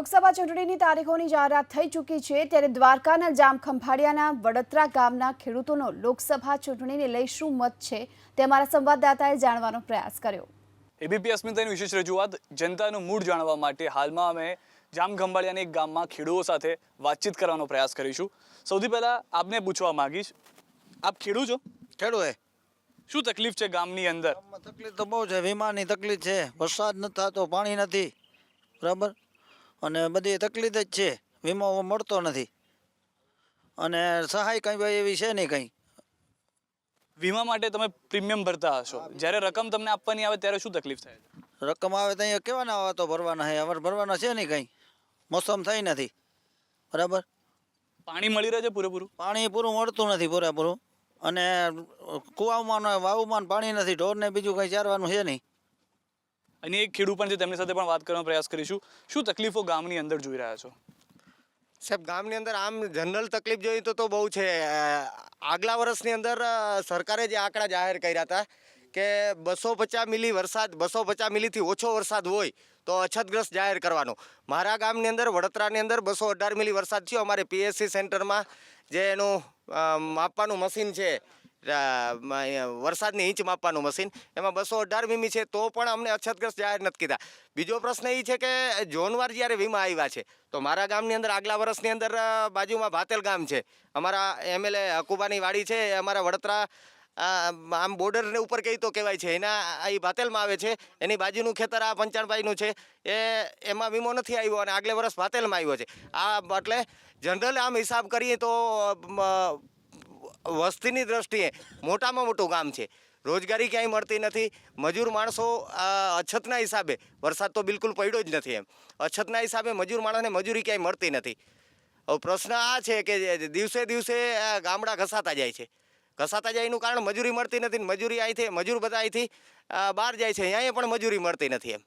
લોકસભા ચૂંટણીની તારીખોની જાહેરાત થઈ ચૂકી છે ત્યારે દ્વારકાના જામખંભાળિયાના વડોદરા ગામના ખેડૂતોનો લોકસભા ચૂંટણીને લઈ શું મત છે તે અમારા સંવાદદાતાએ જાણવાનો પ્રયાસ કર્યો। એબીપી અસ્મિતાની વિશેષ રજૂઆત જનતાનું મૂડ જાણવા માટે હાલમાં અમે જામખંભાળિયાના એક ગામમાં ખેડૂતો સાથે વાતચીત કરવાનો પ્રયાસ કરીશું। સૌથી પહેલા આપને પૂછવા માંગીશ, આપ ખેડૂત છો? ખેડૂત હે। શું તકલીફ છે ગામની અંદર? તકલીફ તો બહુ છે, વીમાની તકલીફ છે, વરસાદ નથી થતો, પાણી નથી, બરાબર, અને બધી તકલીફ જ છે, વીમો મળતો નથી અને સહાય કંઈ એવી છે નહીં કંઈ। વીમા માટે તમે પ્રીમિયમ ભરતા હશો, જ્યારે રકમ તમને આપવાની આવે ત્યારે શું તકલીફ થાય? રકમ આવે તો અહીંયા કેવાના આવે તો ભરવાના છે, હવે ભરવાના છે નહીં કંઈ, મોસમ થઈ નથી, બરાબર, પાણી મળી રહે છે પૂરેપૂરું? પાણી પૂરું મળતું નથી પૂરેપૂરું, અને કુવામાં વાવુમાં પાણી નથી, ઢોરને બીજું કંઈ ચારવાનું છે નહીં। અને એક ખેડૂત પણ છે, તેમની સાથે પણ વાત કરવાનો પ્રયાસ કરીશું। શું તકલીફો ગામની અંદર જોઈ રહ્યા છો? સાહેબ, ગામની અંદર આમ જનરલ તકલીફ જોઈએ તો બહુ છે। આગલા વર્ષની અંદર સરકારે જે આંકડા જાહેર કર્યા હતા કે 250 મિલી વરસાદ, 250 મિલીથી ઓછો વરસાદ હોય તો અછતગ્રસ્ત જાહેર કરવાનો। મારા ગામની અંદર વડોદરાની અંદર 218 મિલી વરસાદ થયો। અમારે પીએસસી સેન્ટરમાં જે એનું માપવાનું મશીન છે, વરસાદની ઇંચ માપવાનું મશીન, એમાં 218 મીમી છે, તો પણ અમને અછતગ્રસ્ત જાહેર નથી કીધા। બીજો પ્રશ્ન એ છે કે ઝોનવાર જ્યારે વીમા આવ્યા છે તો મારા ગામની અંદર આગલા વર્ષની અંદર બાજુમાં ભાતેલ ગામ છે, અમારા એમએલએ હકુબાની વાડી છે, અમારા વડોદરા આમ બોર્ડરને ઉપર કહી તો કહેવાય છે, એના એ ભાતેલમાં આવે છે, એની બાજુનું ખેતર આ પંચાણભાઈનું છે, એમાં વીમો નથી આવ્યો અને આગલે વર્ષ ભાતેલમાં આવ્યો છે। આ એટલે જનરલ આમ હિસાબ કરીએ તો વસ્તીની દ્રષ્ટિએ મોટામાં મોટું ગામ છે, રોજગારી ક્યાંય મળતી નથી, મજૂર માણસો અછતના હિસાબે, વરસાદ તો બિલકુલ પડ્યો જ નથી, એમ અછતના હિસાબે મજૂર માણસને મજૂરી ક્યાંય મળતી નથી। હવે પ્રશ્ન આ છે કે દિવસે દિવસે ગામડા ઘસાતા જાય છે, ઘસાતા જાય એનું કારણ મજૂરી મળતી નથી, મજૂરી અહીંથી મજૂર બધા અહીંથી બહાર જાય છે, અહીંયા પણ મજૂરી મળતી નથી એમ।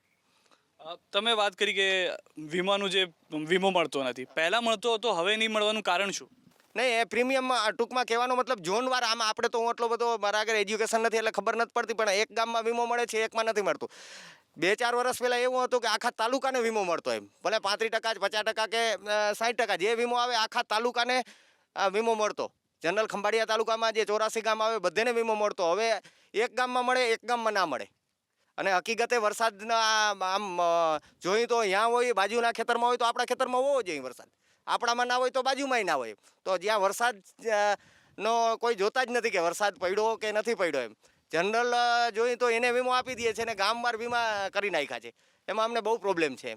તમે વાત કરી કે વીમાનું જે વીમો મળતો નથી, પહેલાં મળતો હતો, હવે નહીં મળવાનું કારણ શું? નહીં, એ પ્રીમિયમમાં ટૂંકમાં કહેવાનો મતલબ ઝોનવાર, આમાં આપણે તો હું એટલો બધો મારા આગળ એજ્યુકેશન નથી એટલે ખબર નથી પડતી, પણ એક ગામમાં વીમો મળે છે, એકમાં નથી મળતું। 2-4 વર્ષ પહેલાં એવું હતું કે આખા તાલુકાને વીમો મળતો, એમ ભલે 35% 50% કે 60% જે વીમો આવે આખા તાલુકાને વીમો મળતો। જનરલ ખંભાળિયા તાલુકામાં જે 84 ગામ આવે બધાને વીમો મળતો, હવે એક ગામમાં મળે, એક ગામમાં ના મળે। અને હકીકતે વરસાદના આમ જોઈએ તો અહીંયા હોય, બાજુના ખેતરમાં હોય તો આપણા ખેતરમાં હોવો જોઈએ વરસાદ, આપણામાં ના હોય તો બાજુમાંય ના હોય, તો જ્યાં વરસાદ નો કોઈ જોતા જ નથી કે વરસાદ પડ્યો કે નથી પડ્યો, એમ જનરલ જોઈએ તો એને વીમો આપી દે છે ને ગામવાર વીમા કરી નાખ્યા છે, એમાં અમને બહુ પ્રોબ્લેમ છે।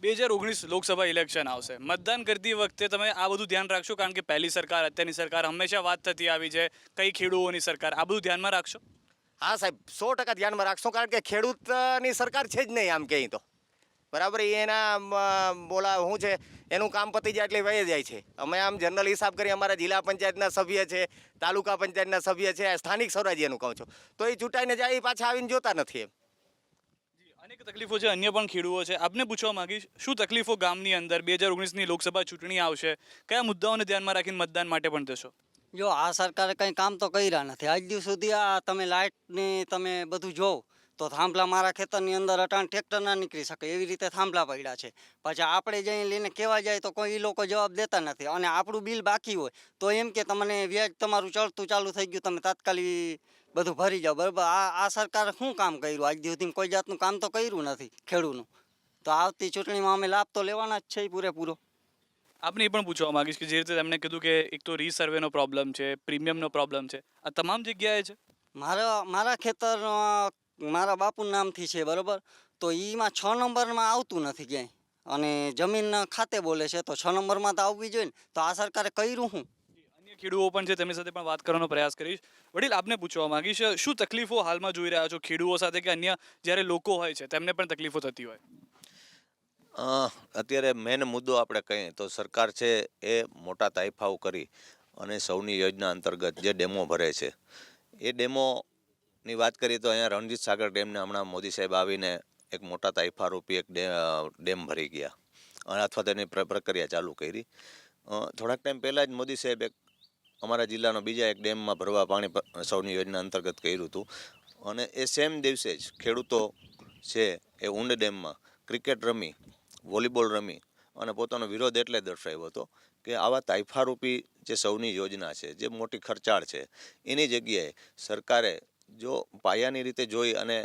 2019 લોકસભા ઇલેક્શન આવશે, મતદાન કરતી વખતે તમે આ બધું ધ્યાન રાખશો? કારણ કે પહેલી સરકાર, અત્યારની સરકાર, હંમેશા વાત થતી આવી છે કઈ ખેડૂતોની સરકાર, આ બધું ધ્યાનમાં રાખશો? હા સાહેબ, 100% ધ્યાનમાં રાખશો, કારણ કે ખેડૂતની સરકાર છે જ નહીં આમ કહી તો, બરાબર, એના બોલા શું છે, એનું કામ પતી જાય એટલે વહી જાય છે। અમે આમ જનરલ હિસાબ કરી અમારા જિલ્લા પંચાયતના સભ્ય છે, તાલુકા પંચાયતના સભ્ય છે, સ્થાનિક સ્વરાજ્યનું કહું છું, તો એ ચૂંટાઈને જાય એ પાછા આવીને જોતા નથી એમ। અનેક તકલીફો છે, અન્ય પણ ખેડૂતો છે, આપને પૂછવા માંગીશ, શું તકલીફો ગામની અંદર 2019ની લોકસભા ચૂંટણી આવશે, કયા મુદ્દાઓને ધ્યાનમાં રાખીને મતદાન માટે પણ થશો? જો આ સરકારે કંઈ કામ તો કર્યા નથી આજ દિવસ સુધી। આ તમે લાઇટની તમે બધું જોવો તો થાંભલા મારા ખેતરની અંદર અટાણ ટ્રેક્ટર ના નીકળી શકે એવી રીતે થાંભલા પડ્યા છે, પછી આપણે જઈને લઈને કહેવા જાય તો કોઈ એ લોકો જવાબ દેતા નથી, અને આપણું બિલ બાકી હોય તો એમ કે તમને વ્યાજ તમારું ચડતું ચાલુ થઈ ગયું, તમે તાત્કાલિક બધું ભરી જાઓ, બરાબર। આ સરકારે શું કામ કર્યું આજ સુધી? કોઈ જાતનું કામ તો કર્યું નથી ખેડૂતનું, તો આવતી ચૂંટણીમાં અમે લાભ તો લેવાના જ છે પૂરેપૂરો। આપને એ પણ પૂછવા માંગીશ કે જે રીતે તમને કીધું કે એક તો રીસર્વેનો પ્રોબ્લેમ છે, પ્રીમિયમનો પ્રોબ્લેમ છે, આ તમામ જગ્યાએ છે? મારા ખેતર મારા બાપુના નામથી છે, બરાબર, તો એમાં 6 નંબરમાં આવતું નથી ક્યાંય, અને જમીન ખાતે બોલે છે તો 6 નંબરમાં તો આવવી જોઈએ ને, તો આ સરકારે કર્યું શું? અન્ય ખેડૂતો પણ છે, તેમની સાથે પણ વાત કરવાનો પ્રયાસ કરીશ। વડીલ, આપને પૂછવા માંગીશ, શું તકલીફો હાલમાં જોઈ રહ્યા છો ખેડૂતો સાથે, કે અન્ય જ્યારે લોકો હોય છે તેમને પણ તકલીફો થતી હોય? અત્યારે મેન મુદ્દો આપણે કહીએ તો સરકાર છે એ મોટા તાઇફાઓ કરી અને સૌની યોજના અંતર્ગત જે ડેમો ભરે છે, એ ડેમોની વાત કરીએ તો અહીંયા રણજીત સાગર ડેમને હમણાં મોદી સાહેબ આવીને એક મોટા તાઇફા રૂપી એક ડેમ ભરી ગયા, અને અથવા તેની પ્રક્રિયા ચાલુ કરી। થોડાક ટાઈમ પહેલાં જ મોદી સાહેબ એક અમારા જિલ્લાનો બીજા એક ડેમમાં ભરવા પાણી સૌની યોજના અંતર્ગત કર્યું હતું, અને એ સેમ દિવસે જ ખેડૂતો છે એ ઊંડ ડેમમાં ક્રિકેટ રમી, વોલીબોલ રમી અને પોતાનો વિરોધ એટલે દર્શાવ્યો હતો કે આવા તાઇફારૂપી જે સૌની યોજના છે, જે મોટી ખર્ચાળ છે, એની જગ્યાએ સરકારે જો પાયાની રીતે જોઈ અને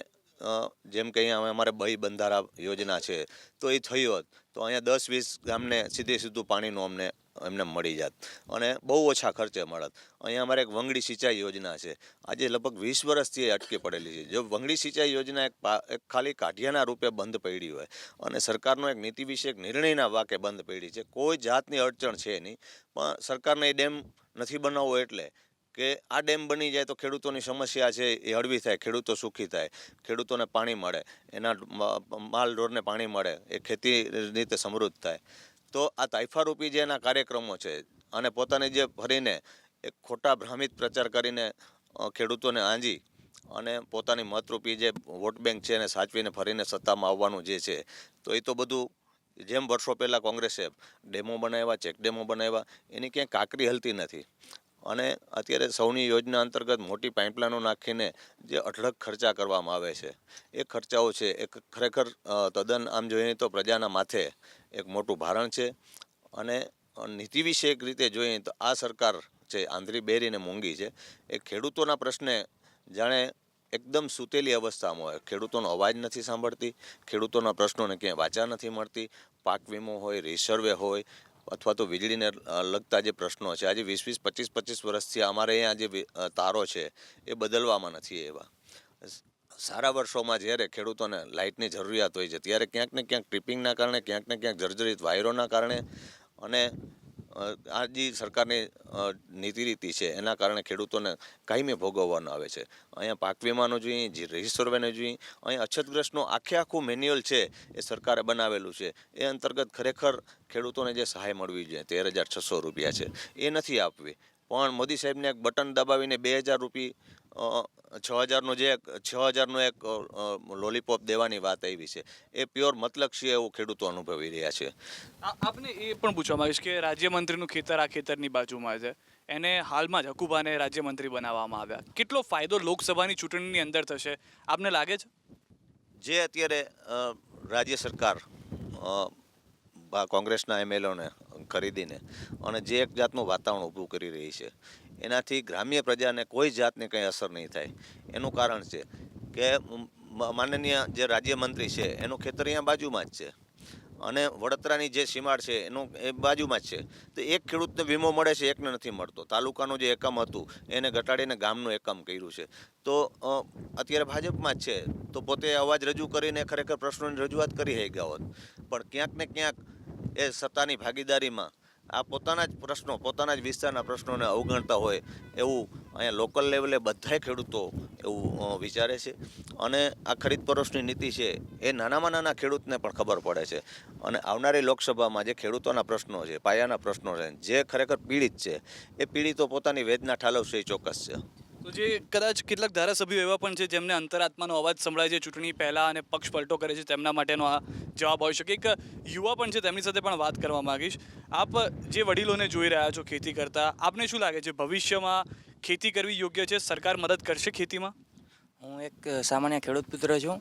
જેમ કે અહીંયા અમારે બહી બંધારા યોજના છે, તો એ થઈ હોત તો અહીંયા 10-20 ગામને સીધું પાણીનું એમને મળી જાત અને બહુ ઓછા ખર્ચે મળત. અહીંયા અમારે એક વંગડી સિંચાઈ યોજના છે, આજે લગભગ 20 વર્ષથી એ અટકી પડેલી છે. જો વંગડી સિંચાઈ યોજના એક ખાલી કાઢિયાના રૂપે બંધ પડી હોય અને સરકારનો એક નીતિ વિષયક નિર્ણયના વાકે બંધ પડી છે, કોઈ જાતની અડચણ છે નહીં, પણ સરકારને એ ડેમ નથી બનાવવો એટલે કે આ ડેમ બની જાય તો ખેડૂતોની સમસ્યા છે એ હળવી થાય, ખેડૂતો સુખી થાય, ખેડૂતોને પાણી મળે, એના માલ ઢોરને પાણી મળે, એ ખેતી રીતે સમૃદ્ધ થાય. તો આ તાઇફારૂપી જે એના કાર્યક્રમો છે અને પોતાની જે ફરીને એક ખોટા ભ્રામિત પ્રચાર કરીને ખેડૂતોને આંજી અને પોતાની મતરૂપી જે વોટ બેંક છે એને સાચવીને ફરીને સત્તામાં આવવાનું જે છે, તો એ તો બધું જેમ વર્ષો પહેલાં કોંગ્રેસે ડેમો બનાવ્યા, ચેક ડેમો બનાવ્યા, એની ક્યાંય કાકરી હલતી નથી. અને અત્યારે સૌની યોજના અંતર્ગત મોટી પાઇપલાઇનો નાખીને જે અઢળક ખર્ચા કરવામાં આવે છે, એ ખર્ચાઓ છે એ ખરેખર તદ્દન આમ જોઈએ તો પ્રજાના માથે એક મોટું ભારણ છે. અને નીતિ વિષયક રીતે જોઈએ તો આ સરકાર છે આંધળી બેરીને મૂંગી છે. એ ખેડૂતોના પ્રશ્ને જાણે એકદમ સૂતેલી અવસ્થામાં હોય, ખેડૂતોનો અવાજ નથી સાંભળતી, ખેડૂતોના પ્રશ્નોને ક્યાંય વાચા નથી મળતી. પાક વીમો હોય, રિસર્વે હોય અથવા તો વીજળીને લગતા જે પ્રશ્નો છે, આજે 20-20, 25-25 વર્ષથી અમારે અહીંયા જે તારો છે એ બદલવામાં નથી એવા. સારા વર્ષોમાં જ્યારે ખેડૂતોને લાઇટની જરૂરિયાત હોય છે ત્યારે ક્યાંક ને ક્યાંક ટ્રિપિંગના કારણે, ક્યાંક ને ક્યાંક જર્જરિત વાયરોના કારણે અને આ જે સરકારની નીતિ રીતિ છે એના કારણે ખેડૂતોને કાયમી ભોગવવાનું આવે છે. અહીંયા પાક વીમાનું જોઈએ, જે રિસર્વેનું જોઈએ, અહીંયા અછતગ્રસ્તનું આખું મેન્યુઅલ છે એ સરકારે બનાવેલું છે. એ અંતર્ગત ખરેખર ખેડૂતોને જે સહાય મળવી જોઈએ 13,600 રૂપિયા છે એ નથી આપવી, પણ મોદી સાહેબને એક બટન દબાવીને 2,000 રૂપિયા 6,000નો એક લોલીપોપ દેવાની વાત આવી છે. એ પ્યોર મતલક્ષી એવું ખેડૂતો અનુભવી રહ્યા છે. આપને એ પણ પૂછવા માંગીશ કે રાજ્યમંત્રીનું ખેતર આ ખેતરની બાજુમાં છે, એને હાલમાં જ હકુભાને રાજ્યમંત્રી બનાવવામાં આવ્યા, કેટલો ફાયદો લોકસભાની ચૂંટણીની અંદર થશે આપને લાગે છે? જે અત્યારે રાજ્ય સરકાર કોંગ્રેસના એમએલઓને ખરીદીને અને જે એક જાતનું વાતાવરણ ઊભું કરી રહી છે, એનાથી ગ્રામ્ય પ્રજાને કોઈ જાતની કંઈ અસર નહીં થાય. એનું કારણ છે કે માનનીય જે રાજ્યમંત્રી છે એનું ખેતર અહીંયા બાજુમાં જ છે અને વડોદરાની જે સીમાડ છે એનું એ બાજુમાં જ છે. તો એક ખેડૂતને વીમો મળે છે, એકને નથી મળતો. તાલુકાનું જે એકમ હતું એને ઘટાડીને ગામનું એકમ કર્યું છે. તો અત્યારે ભાજપમાં જ છે તો પોતે અવાજ રજૂ કરીને ખરેખર પ્રશ્નોની રજૂઆત કરી શક્યા હોત, પણ ક્યાંક ને ક્યાંક એ સત્તાની ભાગીદારીમાં આ પોતાના જ પ્રશ્નો, પોતાના જ વિસ્તારના પ્રશ્નોને અવગણતા હોય એવું અહીંયા લોકલ લેવલે બધાય ખેડૂતો એવું વિચારે છે. અને આ ખરીદ પરોસની નીતિ છે એ નાનામાં નાના ખેડૂતને પણ ખબર પડે છે. અને આવનારી લોકસભામાં જે ખેડૂતોના પ્રશ્નો છે, પાયાના પ્રશ્નો છે, જે ખરેખર પીડિત છે, એ પીડિતો પોતાની વેદના ઠાલવશે એ ચોક્કસ છે. તો જે કદાચ કેટલાક ધારાસભ્યો એવા પણ છે જેમને અંતરાત્માનો અવાજ સંભળાય છે ચૂંટણી પહેલાં અને પક્ષ પલટો કરે છે, તેમના માટેનો આ જવાબ હોઈ શકે. એક યુવા પણ છે, તેમની સાથે પણ વાત કરવા માંગીશ. આપ જે વડીલોને જોઈ રહ્યા છો ખેતી કરતા, આપને શું લાગે છે ભવિષ્યમાં ખેતી કરવી યોગ્ય છે? સરકાર મદદ કરશે ખેતીમાં? હું એક સામાન્ય ખેડૂત પુત્ર છું.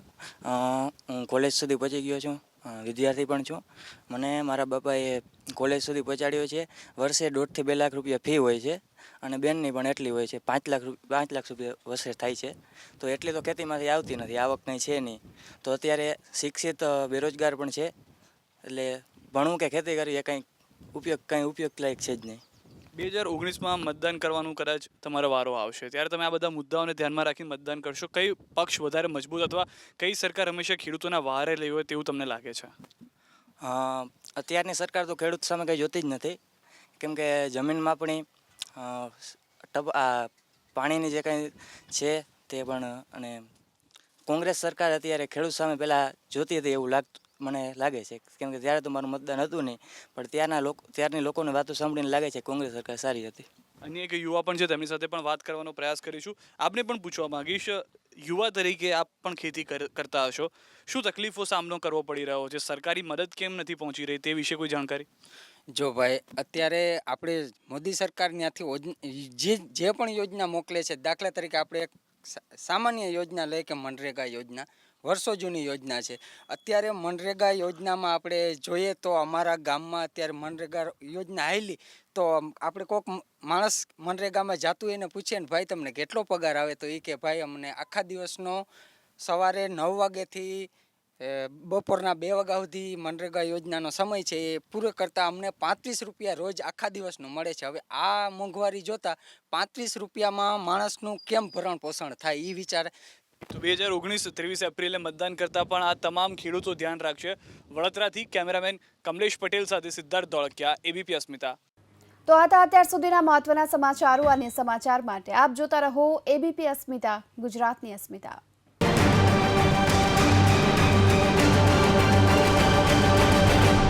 હું કોલેજ સુધી પહોંચી ગયો છું, વિદ્યાર્થી પણ છું. મને મારા બાપાએ કોલેજ સુધી પહોંચાડ્યો છે. વર્ષે 1.5 થી 2 લાખ રૂપિયા ફી હોય છે અને બેનની પણ એટલી હોય છે, 5 લાખ રૂપિયા વર્ષે થાય છે. તો એટલી તો ખેતીમાંથી આવતી નથી, આવક કંઈ છે નહીં. તો અત્યારે શિક્ષિત બેરોજગાર પણ છે, એટલે ભણવું કે ખેતી કરવી એ કંઈ ઉપયોગ લાયક છે જ નહીં. 2019માં મતદાન કરવાનું કદાચ તમારો વારો આવશે ત્યારે તમે આ બધા મુદ્દાઓને ધ્યાનમાં રાખી મતદાન કરશો. કઈ પક્ષ વધારે મજબૂત અથવા કઈ સરકાર હંમેશા ખેડૂતોના વહારે લઈ હોય તેવું તમને લાગે છે? અત્યારની સરકાર તો ખેડૂત સામે કંઈ જોતી જ નથી, કેમ કે જમીનમાં પણ પાણીની જે કંઈ છે તે પણ, અને કોંગ્રેસ સરકાર અત્યારે ખેડૂત સામે પહેલાં જોતી હતી એવું મને લાગે છે. કેમ કે ત્યારે તો મારું મતદાન હતું નહીં, પણ ત્યારની લોકોની વાતો સાંભળીને લાગે છે કોંગ્રેસ સરકાર સારી હતી. અન્ય એક યુવા પણ છે, તેમની સાથે પણ વાત કરવાનો પ્રયાસ કરીશું. આપને પણ પૂછવા માંગીશ, યુવા તરીકે આપ પણ ખેતી કરતા હશો, શું તકલીફો સામનો કરવો પડી રહ્યો છે? સરકારી મદદ કેમ નથી પહોંચી રહી તે વિશે કોઈ જાણકારી? જો ભાઈ, અત્યારે આપણે મોદી સરકાર ત્યાંથી જે પણ યોજના મોકલે છે, દાખલા તરીકે આપણે એક સામાન્ય યોજના લઈએ કે મનરેગા યોજના વર્ષો જૂની યોજના છે. અત્યારે મનરેગા યોજનામાં આપણે જોઈએ તો અમારા ગામમાં અત્યારે મનરેગા યોજના આવેલી તો આપણે કોઈક માણસ મનરેગામાં જાતું એને પૂછીએ ને ભાઈ તમને કેટલો પગાર આવે તો એ કે ભાઈ અમને આખા દિવસનો સવારે 9 વાગ્યાથી બપોરના 2 વાગ્યા સુધી મનરેગા યોજનાનો સમય છે એ પૂરો કરતાં અમને 35 રૂપિયા રોજ આખા દિવસનું મળે છે. હવે આ મોંઘવારી જોતાં 35 રૂપિયામાં માણસનું કેમ ભરણ પોષણ થાય એ વિચાર. તો 2019 23 એપ્રિલે મતદાન કરતા પણ આ તમામ ખેડૂતો ધ્યાન રાખશે. વડોદરાથી કેમેરામેન કમલેશ પટેલ સાથે સિદ્ધાર્થ ધોળકિયા, ABP અસ્મિતા. તો આ હતા અત્યાર સુધીના મહત્વના સમાચારો. અન્ય સમાચાર માટે આપ જોતા રહો ABP અસ્મિતા, ગુજરાતની અસ્મિતા.